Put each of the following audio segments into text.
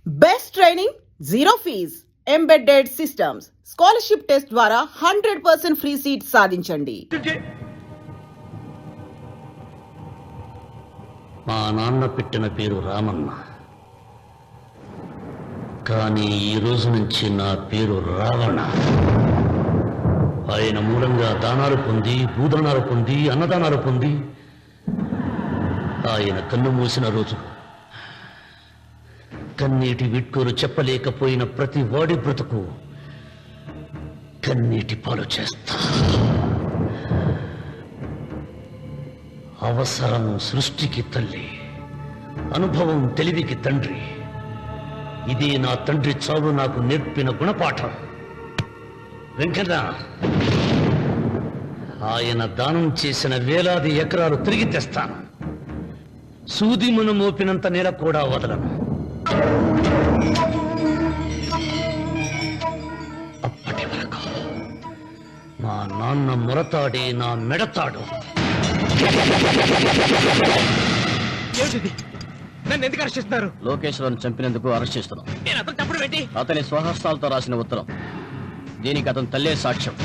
Best training, zero fees, embedded systems, scholarship test ద్వారా 100% free seat సాధించండి. మా నాన్న పెట్టిన పేరు రామన్న, కానీ ఈ రోజు నుంచి నా పేరు రావణ. ఆయన మూలంగా దానాలు పొంది, భూదానాలు పొంది, అన్నదానాలు పొంది ఆయన కన్ను మూసిన రోజు కన్నీటి విట్కూరు చెప్పలేకపోయిన ప్రతి వాడి బ్రతుకు కన్నీటి పాలు చేస్తా. అవసరం సృష్టికి తల్లి, అనుభవం తెలివికి తండ్రి. ఇది నా తండ్రి చావు నాకు నేర్పిన గుణపాఠం. వెంకన్న, ఆయన దానం చేసిన వేలాది ఎకరాలు తిరిగి తెస్తాను. సూది మన మోపినంత నేల కూడా వదలను. అప్పటి వరకు మా నాన్న మొరతాడే నా మెడతాడు. నన్ను ఎందుకు అరెస్ట్ చేస్తున్నారు? లోకేశ్వరం చంపినందుకు అరెస్ట్ చేస్తున్నాం. నేను అతను తప్పుడు పెట్టి అతని స్వహస్తాలతో రాసిన ఉత్తరం. దీనికి అతను తల్లే సాక్ష్యం.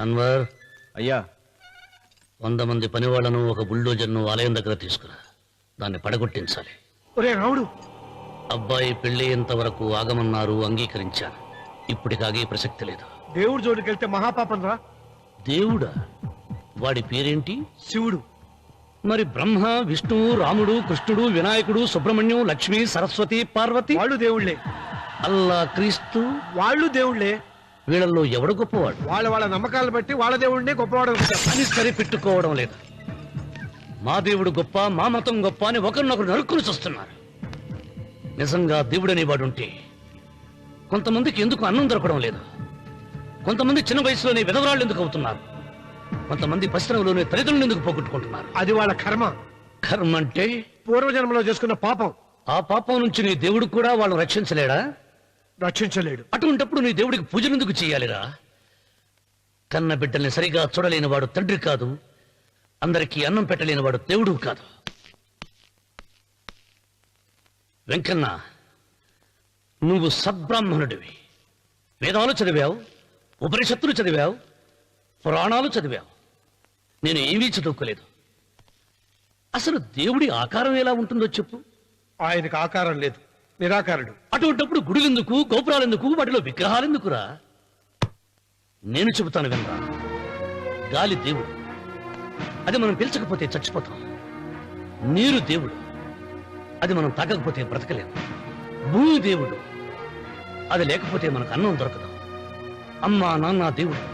అన్వర్, అయ్యా, 100 మంది పనివాళ్లను ఒక బుల్డోజర్ను ఆలయం దగ్గర తీసుకురా. దాన్ని పడగొట్టించాలి. ఒరే రావుడు, అబ్బాయి పెళ్ళయ్యేంత వరకు ఆగమన్నారు, అంగీకరించాను. ఇప్పటికి ఆగే ప్రసక్తి లేదు. దేవుడు జోడికి వెళ్తే మహాపాపం రా. దేవుడా? వాడి పేరేంటి? శివుడు. మరి బ్రహ్మ, విష్ణువు, రాముడు, కృష్ణుడు, వినాయకుడు, సుబ్రహ్మణ్యం, లక్ష్మి, సరస్వతి, పార్వతి వాళ్ళు దేవుళ్లే. అల్లా, క్రీస్తు వాళ్ళు దేవుళ్లే. వీళ్ళల్లో ఎవడు గొప్పవాడు? వాళ్ళ నమ్మకాలను బట్టి వాళ్ళ దేవుడినే గొప్పవాడు అని సరిపెట్టుకోవడం లేదు. మా దేవుడు గొప్ప, మా మతం గొప్ప అని ఒకరినొకరు నరుక్కుని చూస్తున్నారు. నిజంగా దేవుడనే వాడుంటే కొంతమందికి ఎందుకు అన్నం దొరకడం లేదు? కొంతమంది చిన్న వయసులోనే విధవరాళ్ళు ఎందుకు అవుతున్నారు? కొంతమంది పశ్చిమలోనే తల్లిదండ్రులు ఎందుకు పోగొట్టుకుంటున్నారు? అది వాళ్ళ కర్మ. కర్మ అంటే పూర్వజన్మలో చేసుకున్న పాపం. ఆ పాపం నుంచి నీ దేవుడు కూడా వాళ్ళని రక్షించలేడా? రక్షించలేడు. అటువంటప్పుడు నీ దేవుడికి పూజలెందుకు చేయాలిరా? కన్న బిడ్డల్ని సరిగా చూడలేని వాడు తండ్రి కాదు, అందరికీ అన్నం పెట్టలేని వాడు దేవుడు కాదు. వెంకన్న, నువ్వు సద్బ్రాహ్మణుడివి. వేదాలు చదివావు, ఉపనిషత్తులు చదివావు, పురాణాలు చదివావు. నేను ఏమీ చదువుకోలేదు. అసలు దేవుడి ఆకారం ఎలా ఉంటుందో చెప్పు. ఆయనకు ఆకారం లేదు, నిరాకారుడు. అటువంటప్పుడు గుడులెందుకు, గోపురాలెందుకు, వాటిలో విగ్రహాలెందుకురా? నేను చెబుతాను వినరా. గాలి దేవుడు, అది మనం పీల్చకపోతే చచ్చిపోతాం. నీరు దేవుడు, అది మనం తాగకపోతే బ్రతకలేము. భూమి దేవుడు, అది లేకపోతే మనకు అన్నం దొరకదు. అమ్మా నాన్న దేవుడు,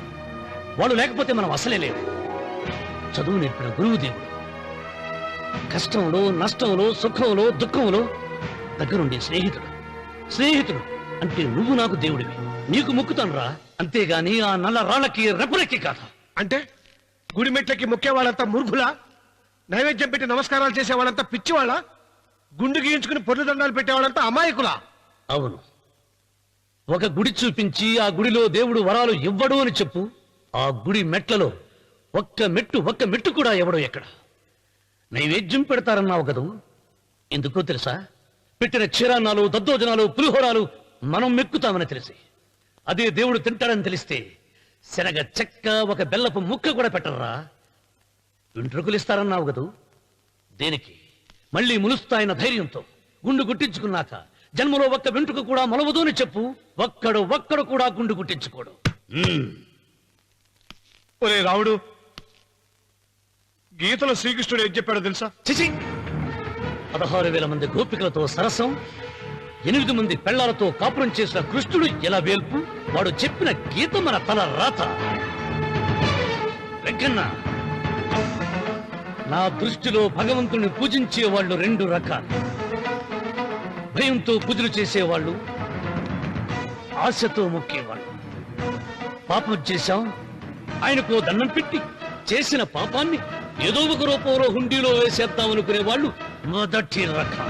వాళ్ళు లేకపోతే మనం అసలే లేవు. చదువు నేర్పిన గురువు దేవుడు, కష్టంలో, నష్టంలో, సుఖంలో, దుఃఖంలో దగ్గరుండే స్నేహితుడు. స్నేహితుడు అంటే నువ్వు నాకు దేవుడివి. నీకు మొక్కుతాను రా, అంతేగాని ఆ నల్ల రాళ్ళకి రెప్పలెక్కి కాదు. అంటే గుడి మెట్లకి మొక్కే వాళ్ళంతా మురుగులా? నైవేద్యం పెట్టి నమస్కారాలు చేసే వాళ్ళంతా పిచ్చివాళ్ళ? గుండు గీయించుకుని పొర్లు దండాలు పెట్టేవాళ్ళంతా అమాయకులా? అవును. ఒక గుడి చూపించి ఆ గుడిలో దేవుడు వరాలు ఇవ్వడు అని చెప్పు. ఆ గుడి మెట్లలో ఒక్క మెట్టు కూడా ఎవడో ఎక్కడ. నైవేద్యం పెడతారన్నావు కదూ, ఎందుకో తెలుసా? పెట్టిన క్షీరాన్నాలు, దద్దోజనాలు, పులిహోరాలు మనం మెక్కుతామని తెలిసి, అదే దేవుడు తింటాడని తెలిస్తే శనగ చెక్క, ఒక బెల్లపు ముక్క కూడా పెట్టరా. వెంట్రుకలు ఇస్తారన్నావు కదూ, దేనికి? మళ్ళీ ములుస్తాయన్న ధైర్యంతో. గుండు గుట్టించుకున్నాక జన్మలో ఒక్క వెంట్రుక కూడా మొలవదు అని చెప్పు. ఒక్కడు కూడా గుండు గుట్టించుకోడు. ఒరే రావుడు, గీతలో శ్రీకృష్ణుడు ఏం చెప్పాడో తెలుసా? చిచి! 16,000 మంది గోపికలతో సరసం, 8 మంది పెళ్లాలతో కాపురం చేసిన కృష్ణుడు ఎలా వేల్పు? వాడు చెప్పిన గీత మన తల రాత. వెంకన్న, నా దృష్టిలో భగవంతుని పూజించే వాళ్ళు 2 రకాలు. భయంతో పూజలు చేసేవాళ్ళు, ఆశతో మొక్కేవాళ్ళు. పాపం చేశాం, ఆయనకు దండం పెట్టి చేసిన పాపాన్ని ఏదో ఒక రూపంలో హుండీలో వేసేద్దామనుకునే వాళ్ళు మొదటి రకం.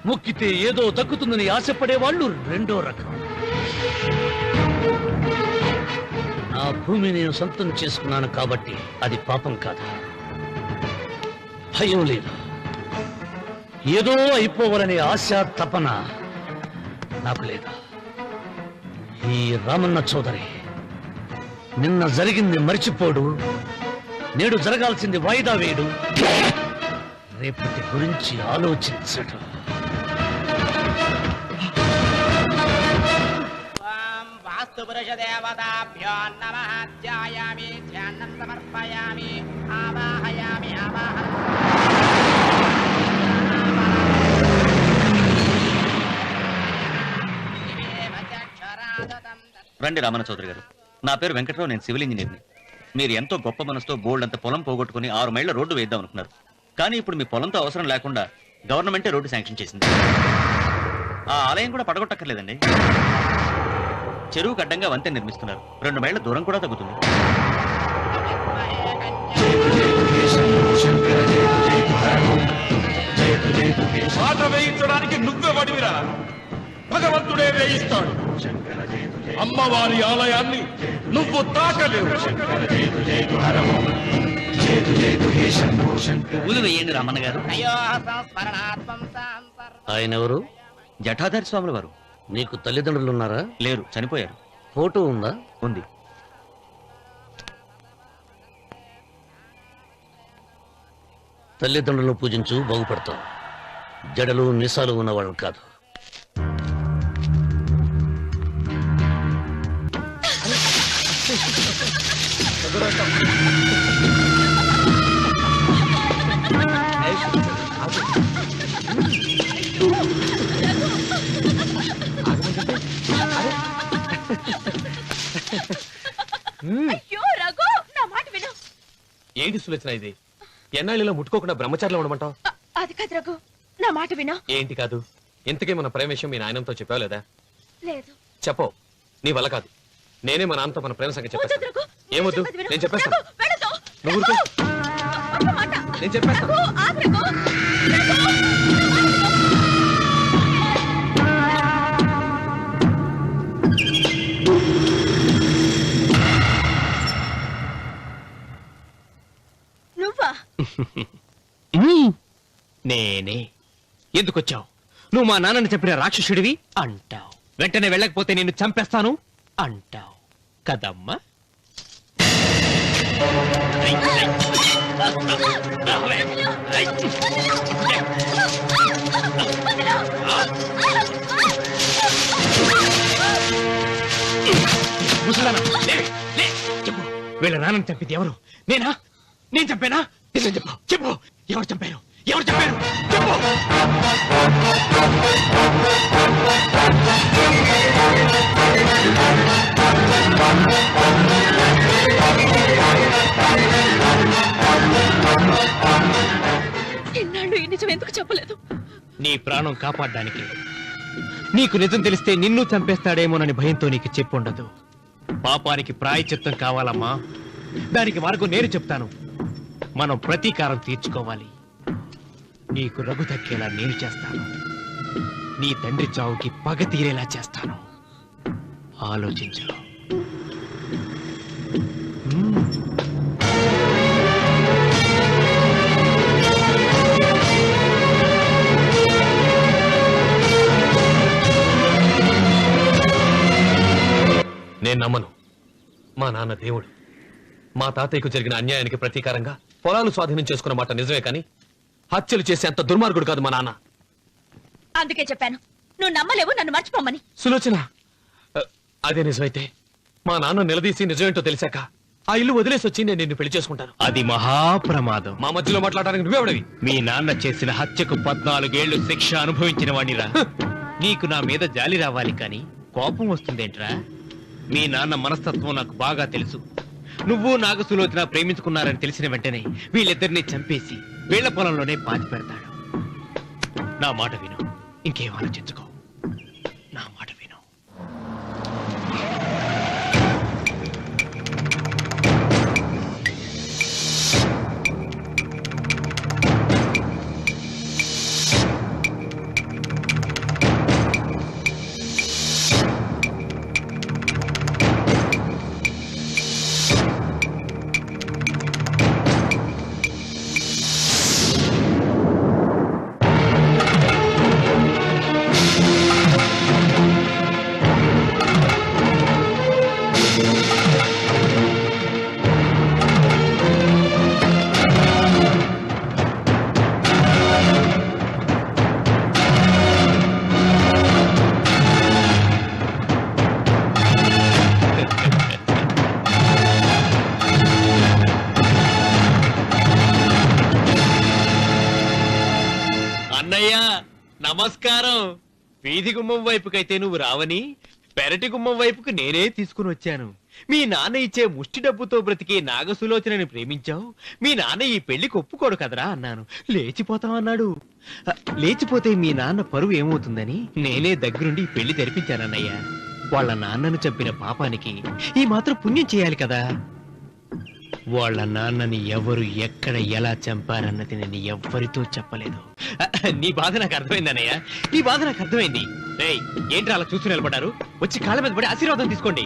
మొక్కితే ఏదో దక్కుతుందని ఆశపడే వాళ్ళు రెండో రకం. నా భూమి నేను సొంతం చేసుకున్నాను కాబట్టి అది పాపం కాదు. భయం లేదు. ఏదో అయిపోవాలనే ఆశ తపన నాకు లేదు. ఈ రామన్న చౌదరి నిన్న జరిగింది మర్చిపోడు, నేడు జరగాల్సింది వాయిదా వేయడు, రేపటి గురించి ఆలోచించడు. వాస్తు పురుష దేవతాభ్యో నమః. ధ్యాయామి, ధ్యానం సమర్పయామి, ఆవాహయామి, రండి రామన్న చౌదరి గారు. నా పేరు వెంకట్రావు, నేను సివిల్ ఇంజనీర్ని. మీరు ఎంతో గొప్ప మనసుతో బోల్డ్ అంత పొలం పోగొట్టుకుని 6 మైళ్ళ రోడ్డు వేద్దాం అనుకున్నారు. కానీ ఇప్పుడు మీ పొలంతో అవసరం లేకుండా గవర్నమెంటే రోడ్డు శాంక్షన్ చేసింది. ఆ ఆలయం కూడా పడగొట్టక్కర్లేదండి. చెరువుకు అడ్డంగా వంతెన నిర్మిస్తున్నారు. 2 మైళ్ళ దూరం కూడా తగ్గుతుంది. మాట వేయించడానికి నువ్వే వడివిరా, భగవంతుడే వేయిస్తాడు. అమ్మవారి ఆలయాన్ని నువ్వు తాకలేవు. పూలు వేయండి రామన్న గారు. ఆయన ఎవరు? జటాధారి స్వాముల వారు. నీకు తల్లిదండ్రులు ఉన్నారా? లేరు, చనిపోయారు. ఫోటో ఉందా? ఉంది. తల్లిదండ్రులను పూజించు, బాగుపడతావు. జడలు నిసాలు ఉన్నవాళ్ళు కాదు. అయ్యో రఘు, నా మాట విను. ఏంటి సులోచన ఇది? ఎన్నాళ్ళలో ముట్టుకోకుండా బ్రహ్మచారిలో ఉండమంటావు? అది కాదు రఘు, నా మాట విను. ఏంటి కాదు? ఇంతకీ మన ప్రేమ విషయం మీ నాయనంతో చెప్పావు లేదా? లేదు. చెప్పవు. నీ వల్ల కాదు. నేనే మా నాన్నతో మన ప్రేమ సంగతి వద్దు చెప్పేస్తాను. రఘు, ఏమొద్దు, చెప్పేది విను. నేను చెప్పేస్తాను. రఘు, వెళ్ళొద్దు. నువ్వు ఊరుకో. ఒక్క మాట. నేను చెప్పేస్తాను. రఘు, ఆగు రఘు. రఘు, నువ్వా? నేనే. ఎందుకొచ్చావు? నువ్వు మా నాన్నని చెప్పిన రాక్షసుడివి అంటావు. వెంటనే వెళ్ళకపోతే నిన్ను చంపేస్తాను అంటావు కదమ్మా. ముసలానా, లే, లే, చెప్పు. వీళ్ళ నాన్నని చంపింది ఎవరు? నేనా? నేను చంపానా? నిజం చెప్పు, చెప్పు. ఎవరు చంపారు? ఎవరు చంపారు? చెప్పు. ఇన్నాళ్ళు ఈ నిజం ఎందుకు చెప్పలేదు? నీ ప్రాణం కాపాడడానికి. నీకు నిజం తెలిస్తే నిన్ను చంపేస్తాడేమోనని భయంతో నీకు చెప్పుండదు. పాపానికి ప్రాయశ్చిత్తం కావాలమ్మా. దానికి మార్గం నేను చెప్తాను. మనం ప్రతీకారం తీర్చుకోవాలి. నీకు రఘు దక్కేలా నేను చేస్తాను. నీ తండ్రి చావుకి పగ తీరేలా చేస్తాను. ఆలోచించు. నేను నమ్మను. మా నాన్న దేవుడు. మా తాతయ్యకు జరిగిన అన్యాయానికి ప్రతీకారంగా పొలాలు స్వాధీనం చేసుకున్న మాట నిజమే, కానీ హత్యలు చేసే అంత దుర్మార్గుడు కాదు మా నాన్న. అందుకే చెప్పాను, నువ్వు నమ్మలేవు, నన్ను మర్చిపోమని. సులోచన, అదే నిజమైతే మా నాన్న నిలదీసి నిజమేంటో తెలిసాక ఆ ఇల్లు వదిలేసి వచ్చి నేను నిన్ను పెళ్లి చేసుకుంటాను. అది మహాప్రమాదం. మా మధ్యలో మాట్లాడడానికి నువ్వెవడవి? మీ నాన్న చేసిన హత్యకు 14 ఏళ్లు శిక్ష అనుభవించిన వాణిరా. నీకు నా మీద జాలి రావాలి కానీ కోపం వస్తుందేంట్రా? మీ నాన్న మనస్తత్వం నాకు బాగా తెలుసు. నువ్వు నాగసులోచన ప్రేమించుకున్నారని తెలిసిన వెంటనే వీళ్ళిద్దరిని చంపేసి వీళ్ల పొలంలోనే పాతి పెడతాడు. నా మాట విను, ఇంకేం ఆలోచించుకో. నా మాట విను. నమస్కారం. వీధి గుమ్మం వైపుకైతే నువ్వు రావని పెరటి గుమ్మం వైపుకు నేనే తీసుకుని వచ్చాను. మీ నాన్న ఇచ్చే ముష్టి డబ్బుతో బ్రతికే నాగసులోచనని ప్రేమించావు. మీ నాన్న ఈ పెళ్లికి ఒప్పుకోడు కదరా అన్నాను. లేచిపోతాం అన్నాడు. లేచిపోతే మీ నాన్న పరువు ఏమవుతుందని నేనే దగ్గరుండి ఈ పెళ్లి జరిపించానన్నయ్యా. వాళ్ళ నాన్నను చంపిన పాపానికి ఈ మాత్రం పుణ్యం చేయాలి కదా. వాళ్ళ నాన్నని ఎవరు ఎక్కడ ఎలా చంపారన్నది నేను ఎవ్వరితో చెప్పలేదు. నీ బాధ నాకు అర్థమైంది అన్నయ్య, నీ బాధ నాకు అర్థమైంది. రేయ్, ఏంట్రా అలా చూస్తూ నిలబడ్డారు? వచ్చి కాళ్ళ మీద పడి ఆశీర్వాదం తీసుకోండి.